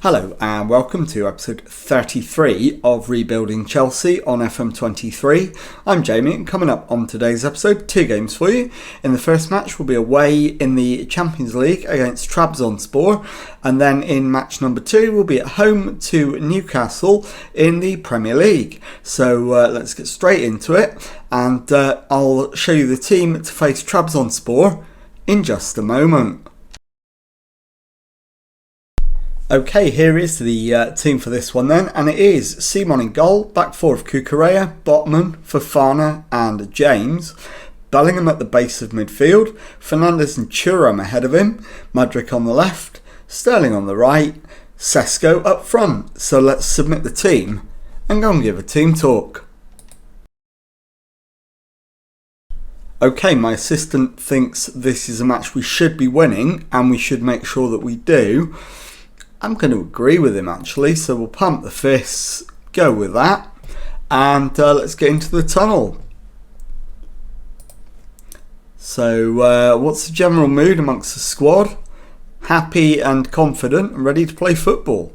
Hello and welcome to episode 33 of Rebuilding Chelsea on FM23. I'm Jamie and coming up on today's episode, two games for you. In the first match we'll be away in the Champions League against Trabzonspor, and then in match number 2 we'll be at home to Newcastle in the Premier League. So let's get straight into it, and I'll show you the team to face Trabzonspor in just a moment. Okay, here is the team for this one then, and it is Simon in goal, back four of Cucurella, Botman, Fofana and James, Bellingham at the base of midfield, Fernandes and Thuram ahead of him, Mudryk on the left, Sterling on the right, Sesko up front. So let's submit the team and go and give a team talk. Okay, my assistant thinks this is a match we should be winning and we should make sure that we do. I'm going to agree with him actually, so we'll pump the fists, go with that, and let's get into the tunnel. So what's the general mood amongst the squad? Happy and confident and ready to play football.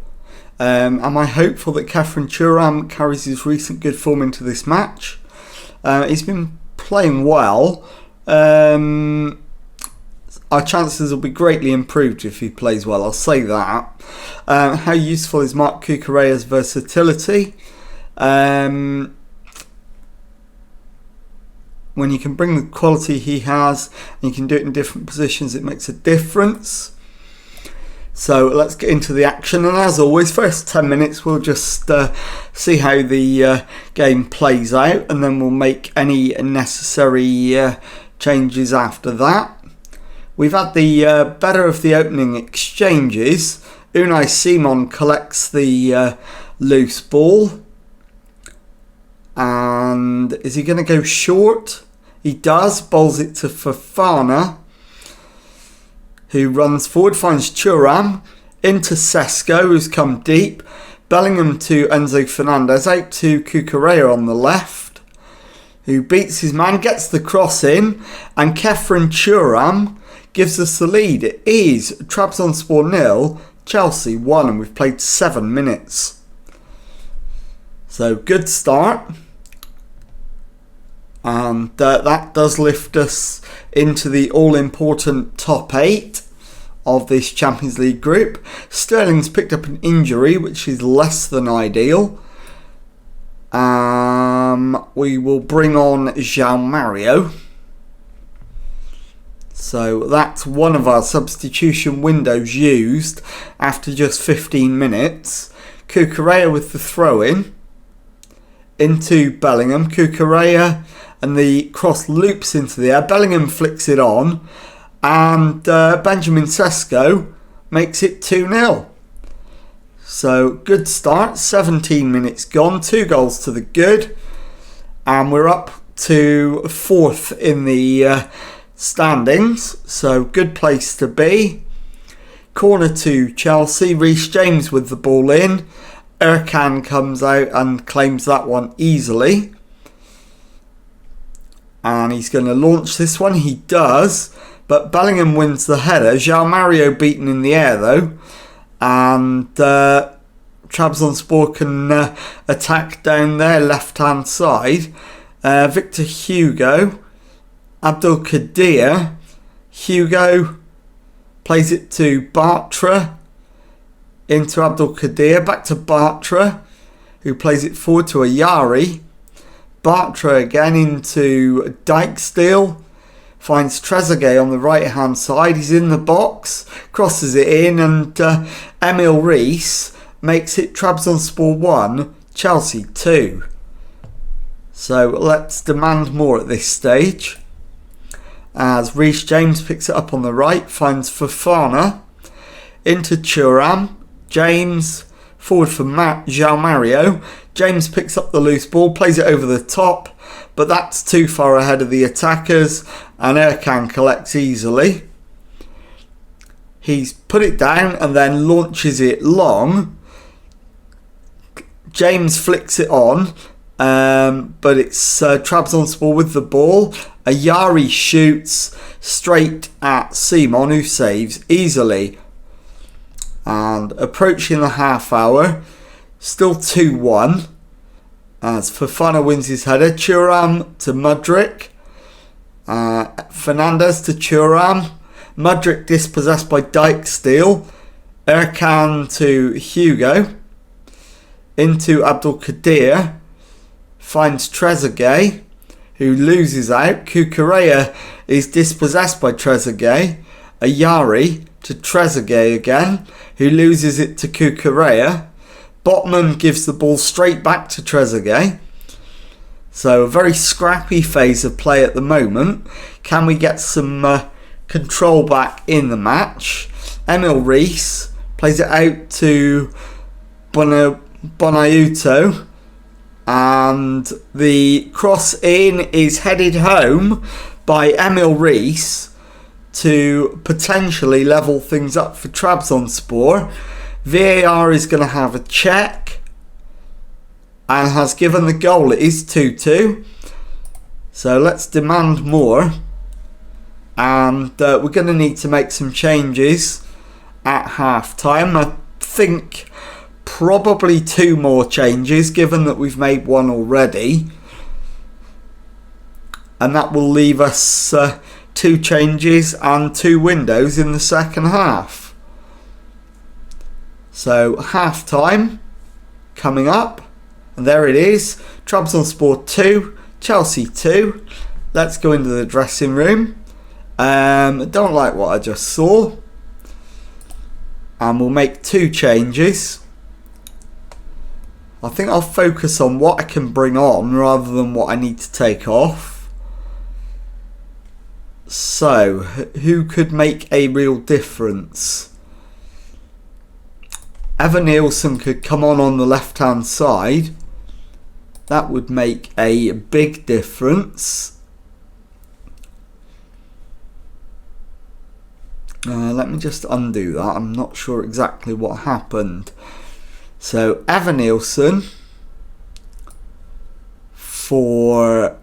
Am I hopeful that Khéphren Thuram carries his recent good form into this match? He's been playing well. Our chances will be greatly improved if he plays well, I'll say that. How useful is Marc Cucurella's versatility? When you can bring the quality he has and you can do it in different positions, it makes a difference. So let's get into the action, and as always, first 10 minutes we'll just see how the game plays out, and then we'll make any necessary changes after that. We've had the better of the opening exchanges. Unai Simon collects the loose ball. And is he going to go short? He does. Bowls it to Fofana, who runs forward, finds Thuram. Into Sesko, who's come deep. Bellingham to Enzo Fernandez. Out to Cucurella on the left, who beats his man, gets the cross in. And Khéphren Thuram gives us the lead. It is Trabzonspor 0, Chelsea 1, and we've played 7 minutes. So good start. And that does lift us into the all-important top 8 of this Champions League group. Sterling's picked up an injury, which is less than ideal. We will bring on João Mario. So that's one of our substitution windows used after just 15 minutes. Cucurella with the throw-in into Bellingham. Cucurella, and the cross loops into the air. Bellingham flicks it on, and Benjamin Sesko makes it 2-0. So good start, 17 minutes gone, 2 goals to the good, and we're up to 4th in the standings, so good place to be. Corner to Chelsea, Reece James with the ball in. Erkan comes out and claims that one easily, and he's going to launch this one. He does, but Bellingham wins the header. João Mario beaten in the air though, and Trabzonspor can attack down their left hand side. Victor Hugo, Abdul Kadir, Hugo plays it to Bartra, into Abdul Kadir, back to Bartra, who plays it forward to Ayari. Bartra again into Dijksteel, finds Trezeguet on the right hand side, he's in the box, crosses it in, and Emil Rees makes it Trabzonspor 1, Chelsea 2. So let's demand more at this stage, as Reece James picks it up on the right, finds Fofana, into Thuram. James forward for João Mario. James picks up the loose ball, plays it over the top, but that's too far ahead of the attackers, and Erkan collects easily. He's put it down and then launches it long. James flicks it on, but it's Trabzonspor with the ball. Ayari shoots straight at Simon, who saves easily. And approaching the half hour, still 2-1. As Fofana wins his header. Thuram to Mudryk. Fernandes to Thuram. Mudryk dispossessed by Dijksteel. Erkan to Hugo. Into Abdul Qadir. Finds Trezeguet, who loses out. Cucurella is dispossessed by Trezeguet. Ayari to Trezeguet again, who loses it to Cucurella. Botman gives the ball straight back to Trezeguet. So a very scrappy phase of play at the moment. Can we get some control back in the match? Emil Rees plays it out to Bonaiuto. And the cross in is headed home by Emil Rees to potentially level things up for Trabzonspor. VAR is going to have a check and has given the goal. It is 2-2. So let's demand more. And we're going to need to make some changes at half time. I think probably 2 more changes, given that we've made 1 already. And that will leave us 2 changes and 2 windows in the second half. So half time coming up, and there it is. Trabzonspor 2, Chelsea 2. Let's go into the dressing room. Don't like what I just saw, and we'll make 2 changes. I think I'll focus on what I can bring on rather than what I need to take off. So, who could make a real difference? Evan Nielsen could come on the left hand side. That would make a big difference. Let me just undo that. I'm not sure exactly what happened. So Evan Nielsen for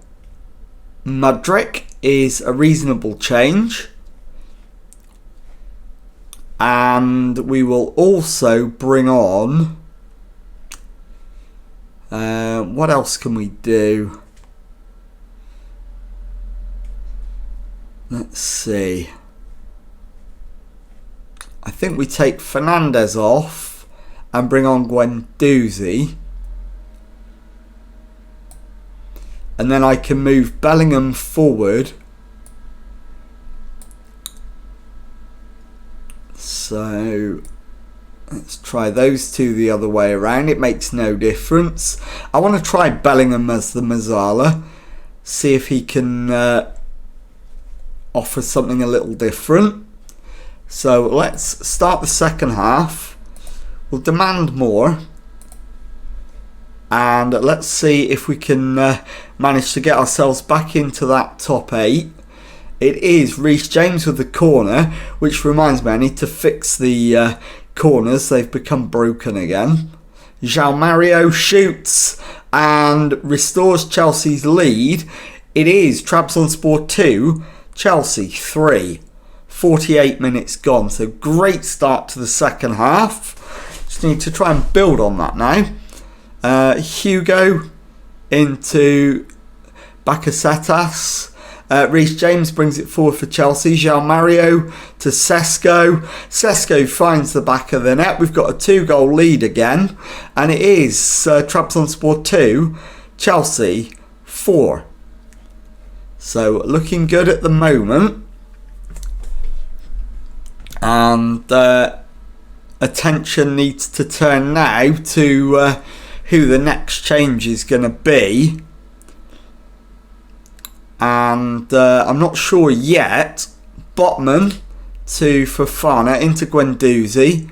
Mudryk is a reasonable change. And we will also bring on... what else can we do? Let's see. I think we take Fernandes off and bring on Guendouzi. And then I can move Bellingham forward. So let's try those 2 the other way around. It makes no difference. I want to try Bellingham as the Mazzala. See if he can offer something a little different. So let's start the second half. We'll demand more. And let's see if we can manage to get ourselves back into that top 8. It is Reece James with the corner, which reminds me I need to fix the corners. They've become broken again. João Mario shoots and restores Chelsea's lead. It is Trabzonspor 2, Chelsea 3. 48 minutes gone. So great start to the second half. Just need to try and build on that now. Hugo into Bakasetas. Reece James brings it forward for Chelsea. João Mario to Sesko. Sesko finds the back of the net. We've got a 2-goal lead again. And it is Trabzonspor 2, Chelsea 4. So looking good at the moment. And attention needs to turn now to who the next change is going to be. And I'm not sure yet. Botman to Fofana into Guendouzi.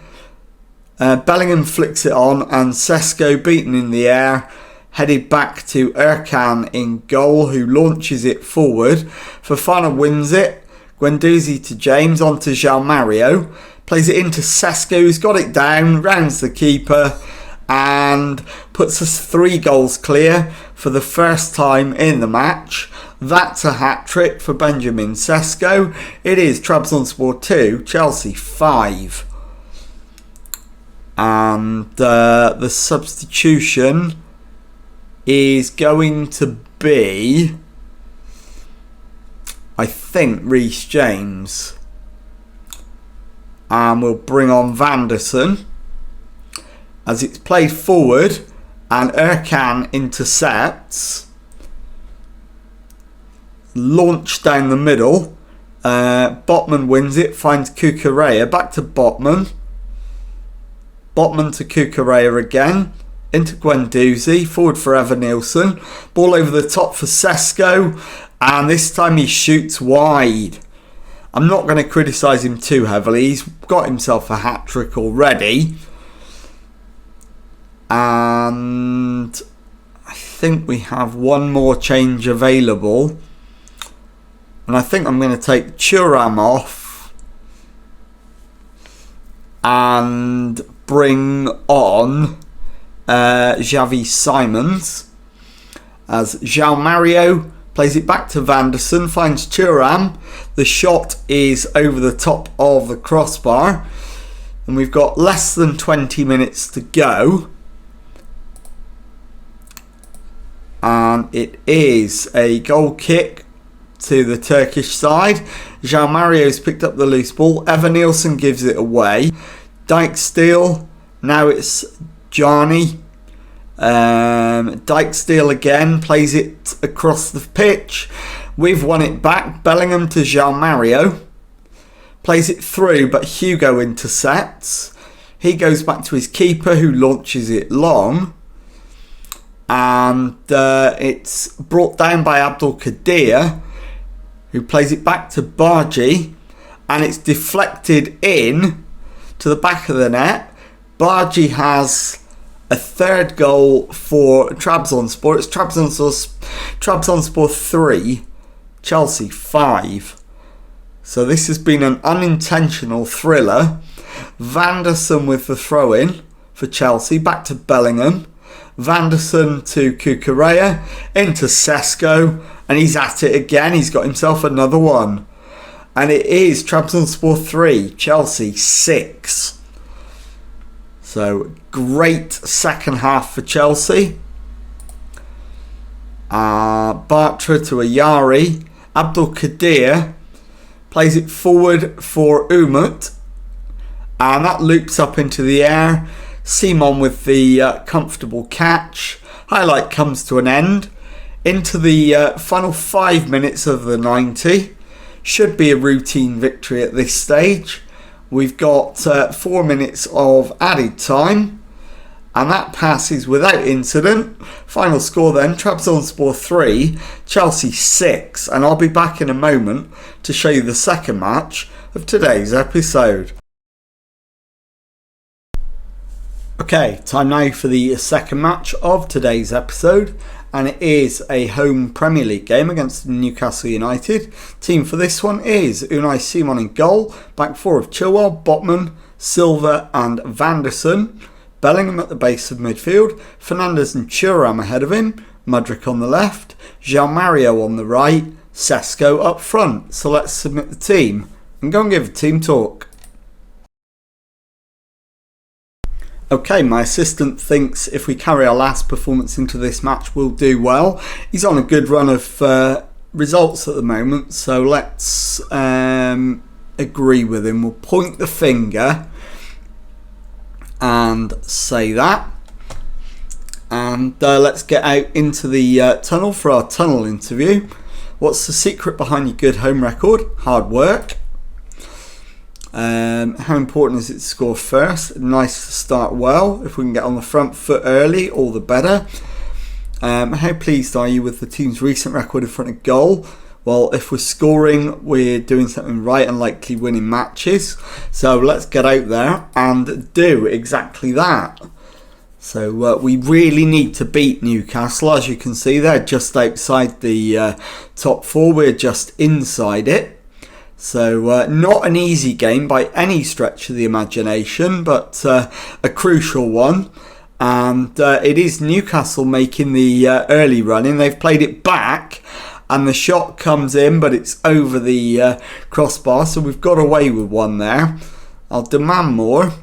Bellingham flicks it on and Sesko, beaten in the air, headed back to Erkan in goal, who launches it forward. Fofana wins it. Guendouzi to James, on to João Mario. Plays it into Sesko, who's got it down, rounds the keeper and puts us 3 goals clear for the first time in the match. That's a hat-trick for Benjamin Sesko. It is Trabzonspor 2, Chelsea 5. And the substitution is going to be, I think, Reece James. And we'll bring on Vanderson as it's played forward and Erkan intercepts. Launch down the middle. Botman wins it, finds Cucurella. Back to Botman. Botman to Cucurella again. Into Guendouzi. Forward for Evan Nielsen. Ball over the top for Sesko. And this time he shoots wide. I'm not going to criticise him too heavily. He's got himself a hat-trick already. And I think we have one more change available. And I think I'm going to take Thuram off and bring on Xavi Simons as João Mario plays it back to Vanderson, finds Thuram. The shot is over the top of the crossbar. And we've got less than 20 minutes to go. And it is a goal kick to the Turkish side. João Mario's picked up the loose ball. Evan Nielsen gives it away. Dijksteel. Now it's Johnny. Dijksteel again plays it across the pitch. We've won it back. Bellingham to João Mario. Plays it through, but Hugo intercepts. He goes back to his keeper, who launches it long. And it's brought down by Abdul Kadir, who plays it back to Bargi. And it's deflected in to the back of the net. Bargi has a third goal for Trabzonspor. It's Trabzonspor 3, Chelsea 5. So this has been an unintentional thriller. Vanderson with the throw-in for Chelsea. Back to Bellingham. Vanderson to Cucurella. Into Sesko. And he's at it again. He's got himself another one. And it is Trabzonspor 3, Chelsea 6. So, great second half for Chelsea. Bartra to Ayari. Abdul Kadir plays it forward for Umut. And that loops up into the air. Simon with the comfortable catch. Highlight comes to an end. Into the final 5 minutes of the 90. Should be a routine victory at this stage. We've got 4 minutes of added time. And that passes without incident. Final score then, Trabzonspor 3, Chelsea 6. And I'll be back in a moment to show you the second match of today's episode. Okay, time now for the second match of today's episode. And it is a home Premier League game against Newcastle United. Team for this one is Unai Simon in goal. Back four of Chilwell, Botman, Silva and Vanderson. Bellingham at the base of midfield. Fernandes and Thuram ahead of him. Mudryk on the left. João Mario on the right. Sesko up front. So let's submit the team and go and give a team talk. Okay, my assistant thinks if we carry our last performance into this match, we'll do well. He's on a good run of results at the moment, so let's agree with him. We'll point the finger and say that. And let's get out into the tunnel for our tunnel interview. What's the secret behind your good home record? Hard work. How important is it to score first? Nice to start well. If we can get on the front foot early, all the better. How pleased are you with the team's recent record in front of goal? Well, if we're scoring, we're doing something right and likely winning matches. So let's get out there and do exactly that. So we really need to beat Newcastle. As you can see, they're just outside the top four. We're just inside it. So not an easy game by any stretch of the imagination, but a crucial one. And it is Newcastle making the early running. They've played it back and the shot comes in, but it's over the crossbar. So we've got away with one there. I'll demand more.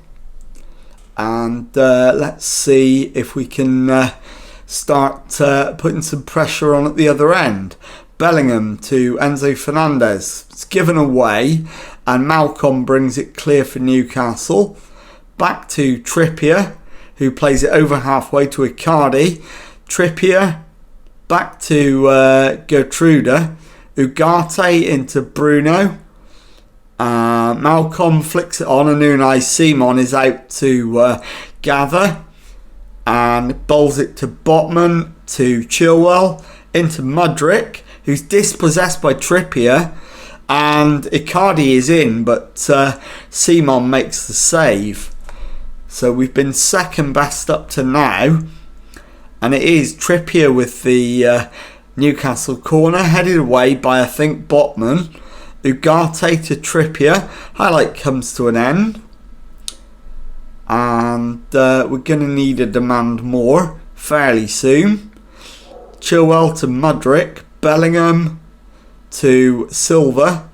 And let's see if we can start putting some pressure on at the other end. Bellingham to Enzo Fernandez. It's given away, and Malcolm brings it clear for Newcastle. Back to Trippier, who plays it over halfway to Icardi. Trippier back to Gertruda. Ugarte into Bruno. Malcolm flicks it on, and Unai Simon is out to gather. And bowls it to Botman, to Chilwell, into Mudryk, who's dispossessed by Trippier. And Icardi is in, but Simon makes the save. So we've been second best up to now. And it is Trippier with the Newcastle corner, headed away by, I think, Botman. Ugarte to Trippier. Highlight comes to an end. And we're going to need a demand more fairly soon. Chilwell to Mudryk. Bellingham to Silva.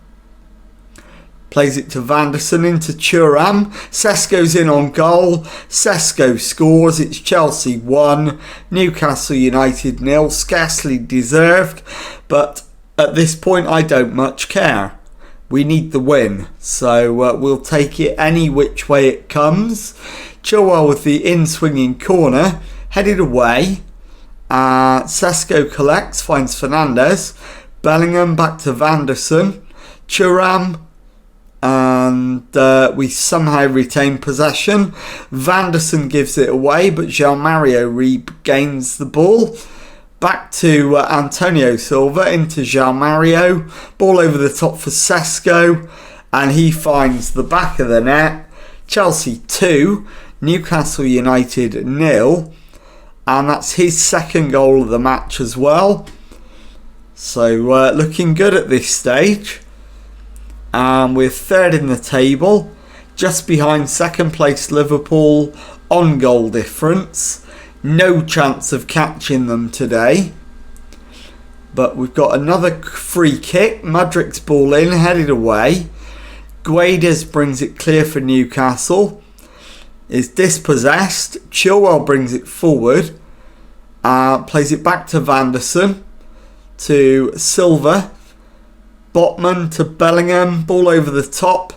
Plays it to Vanderson, into Thuram. Sesko's in on goal. Sesko scores. It's Chelsea 1, Newcastle United 0. Scarcely deserved, but at this point I don't much care. We need the win, so we'll take it any which way it comes. Chilwell with the in-swinging corner, headed away. Sesko collects, finds Fernandez. Bellingham back to Vanderson. Thuram. And we somehow retain possession. Vanderson gives it away, but João Mario regains the ball. Back to Antonio Silva, into João Mario. Ball over the top for Sesko, and he finds the back of the net. Chelsea 2, Newcastle United 0. And that's his second goal of the match as well. So looking good at this stage. And we're third in the table, just behind second place Liverpool on goal difference. No chance of catching them today. But we've got another free kick. Mudryk's ball in, headed away. Guedes brings it clear for Newcastle. Is dispossessed. Chilwell brings it forward. Plays it back to Vanderson. To Silva. Botman to Bellingham, ball over the top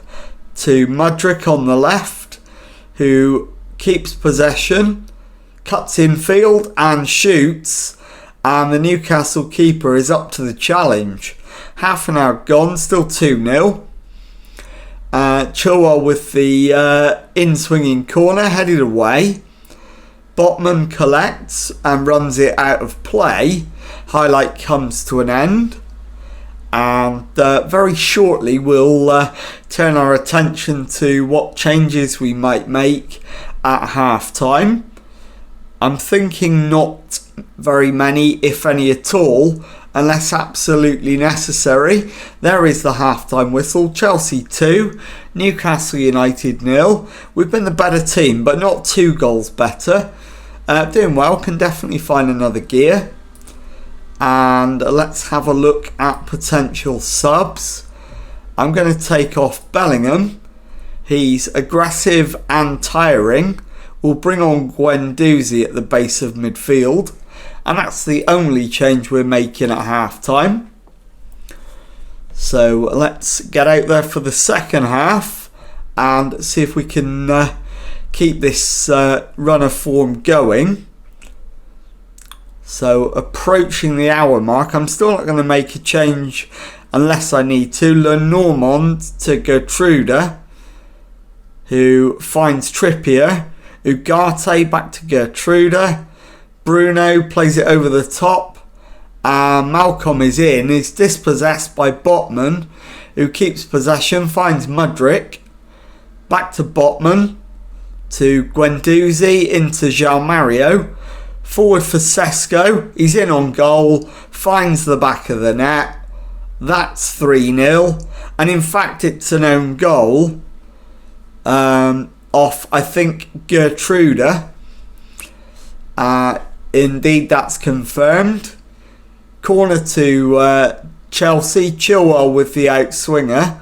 to Mudryk on the left, who keeps possession, cuts infield and shoots, and the Newcastle keeper is up to the challenge. Half an hour gone, still 2-0. Chilwell with the in-swinging corner, headed away. Botman collects and runs it out of play. Highlight comes to an end. And very shortly we'll turn our attention to what changes we might make at half time. I'm thinking not very many, if any at all, unless absolutely necessary. There is the half-time whistle. Chelsea 2, Newcastle United 0. We've been the better team, but not 2 goals better. Doing well, can definitely find another gear. And let's have a look at potential subs. I'm going to take off Bellingham. He's aggressive and tiring. We'll bring on Guendouzi at the base of midfield. And that's the only change we're making at half time. So let's get out there for the second half and see if we can keep this run of form going. So approaching the hour mark, I'm still not going to make a change unless I need to. Lenormand to Gertruda, who finds Trippier. Ugarte back to Gertruda. Bruno plays it over the top. Malcolm is in, is dispossessed by Botman, who keeps possession, finds Mudryk. Back to Botman, to Guendouzi, into João Mario. Forward for Sesko, he's in on goal, finds the back of the net. That's 3-0. And in fact, it's an own goal off, I think, Gertruda. Indeed, that's confirmed. Corner to Chelsea. Chilwell with the outswinger.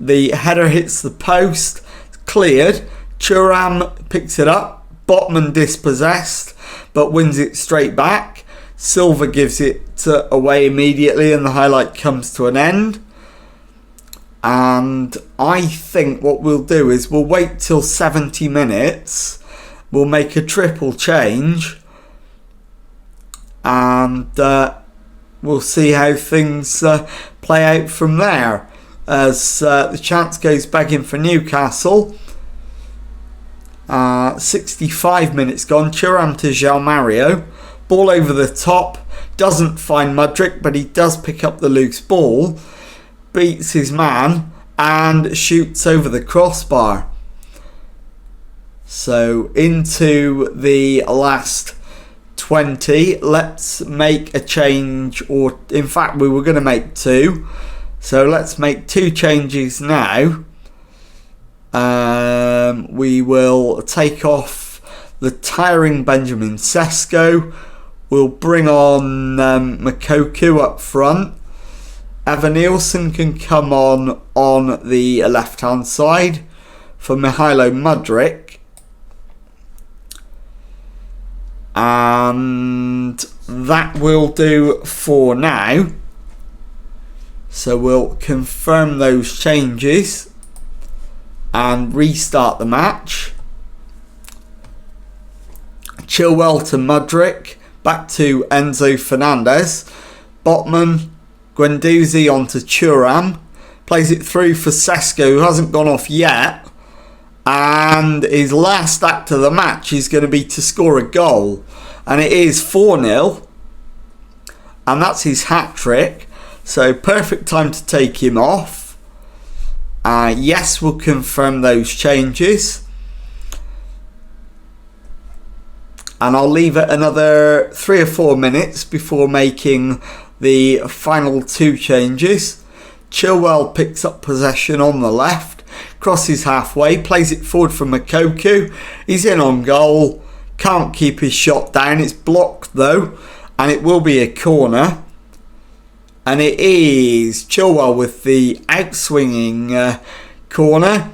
The header hits the post. Cleared. Thuram picks it up. Botman dispossessed, but wins it straight back. Silva gives it away immediately, and the highlight comes to an end. And I think what we'll do is we'll wait till 70 minutes. We'll make a triple change. And we'll see how things play out from there. As the chance goes back in for Newcastle. 65 minutes gone. Thuram to João Mario. Ball over the top. Doesn't find Mudryk, but he does pick up the loose ball. Beats his man and shoots over the crossbar. So into the last 20. Let's make a change, or in fact we were going to make 2. So let's make 2 changes now. We will take off the tiring Benjamin Sesko. We'll bring on Moukoko up front. Evan Nielsen can come on the left-hand side for Mihailo Mudryk. And that will do for now. So we'll confirm those changes and restart the match. Chilwell to Mudryk. Back to Enzo Fernandez. Botman. Guendouzi onto Thuram. Plays it through for Sesko, who hasn't gone off yet. And his last act of the match is going to be to score a goal. And it is 4-0. And that's his hat-trick. So perfect time to take him off. Yes, we'll confirm those changes. And I'll leave it another 3 or 4 minutes before making the final 2 changes. Chilwell picks up possession on the left, crosses halfway, plays it forward for Moukoko. He's in on goal, can't keep his shot down. It's blocked though, and it will be a corner. And it is Chilwell with the outswinging corner,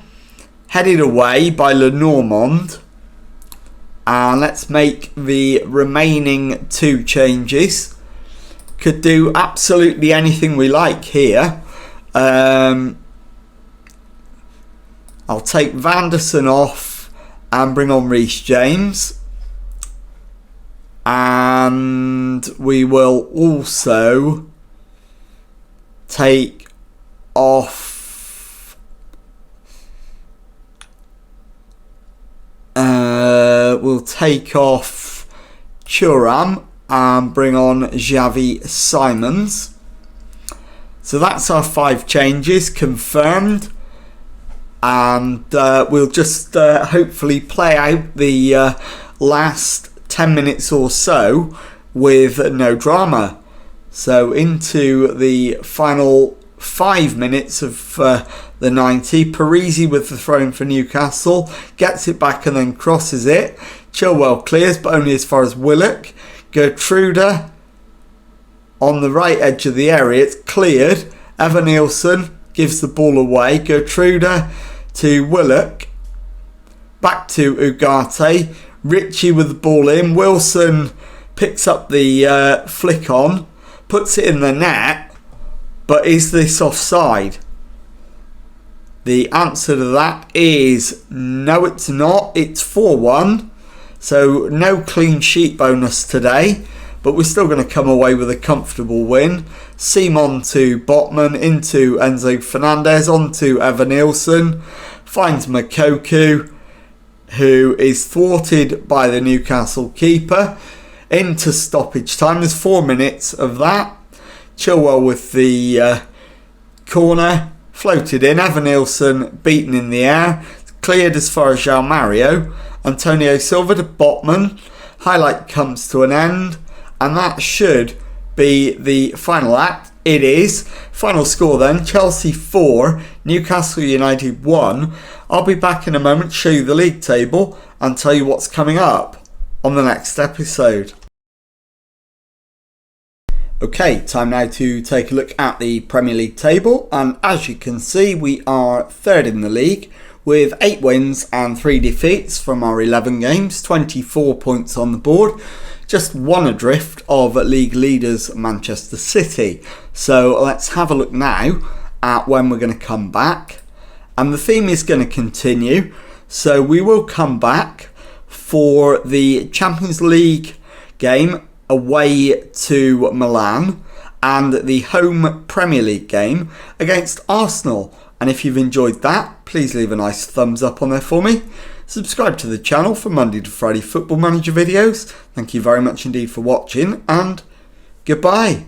headed away by Lenormand. And let's make the remaining 2 changes. Could do absolutely anything we like here. I'll take Vanderson off and bring on Reece James. And we will also take off we'll take off Thuram and bring on Xavi Simons. So that's our 5 changes confirmed, and we'll just hopefully play out the last 10 minutes or so with no drama. So into the final 5 minutes of the 90. Parisi with the throw-in for Newcastle, gets it back and then crosses it. Chilwell clears, but only as far as Willock. Gertruda on the right edge of the area, it's cleared. Evan Nielsen gives the ball away. Gertruda to Willock, back to Ugarte. Ritchie with the ball in. Wilson picks up the flick on, puts it in the net, but is this offside? The answer to that is no, it's not. It's 4-1. So no clean sheet bonus today, but we're still going to come away with a comfortable win. Simon to Botman, into Enzo Fernandez, onto Evan Nielsen, finds Moukoko, who is thwarted by the Newcastle keeper, into stoppage time. There's 4 minutes of that. Chilwell with the corner, floated in. Evan Nielsen beaten in the air, cleared as far as João Mario. Antonio Silva to Botman. Highlight comes to an end, and that should be the final act. It is. Final score then, Chelsea 4, Newcastle United 1. I'll be back in a moment to show you the league table and tell you what's coming up on the next episode. Okay, time now to take a look at the Premier League table, and as you can see, we are third in the league with 8 wins and 3 defeats from our 11 games, 24 points on the board, just one adrift of league leaders Manchester City. So let's have a look now at when we're going to come back. And the theme is going to continue. So we will come back for the Champions League game away to Milan and the home Premier League game against Arsenal. And if you've enjoyed that, please leave a nice thumbs up on there for me. Subscribe to the channel for Monday to Friday Football Manager videos. Thank you very much indeed for watching, and goodbye.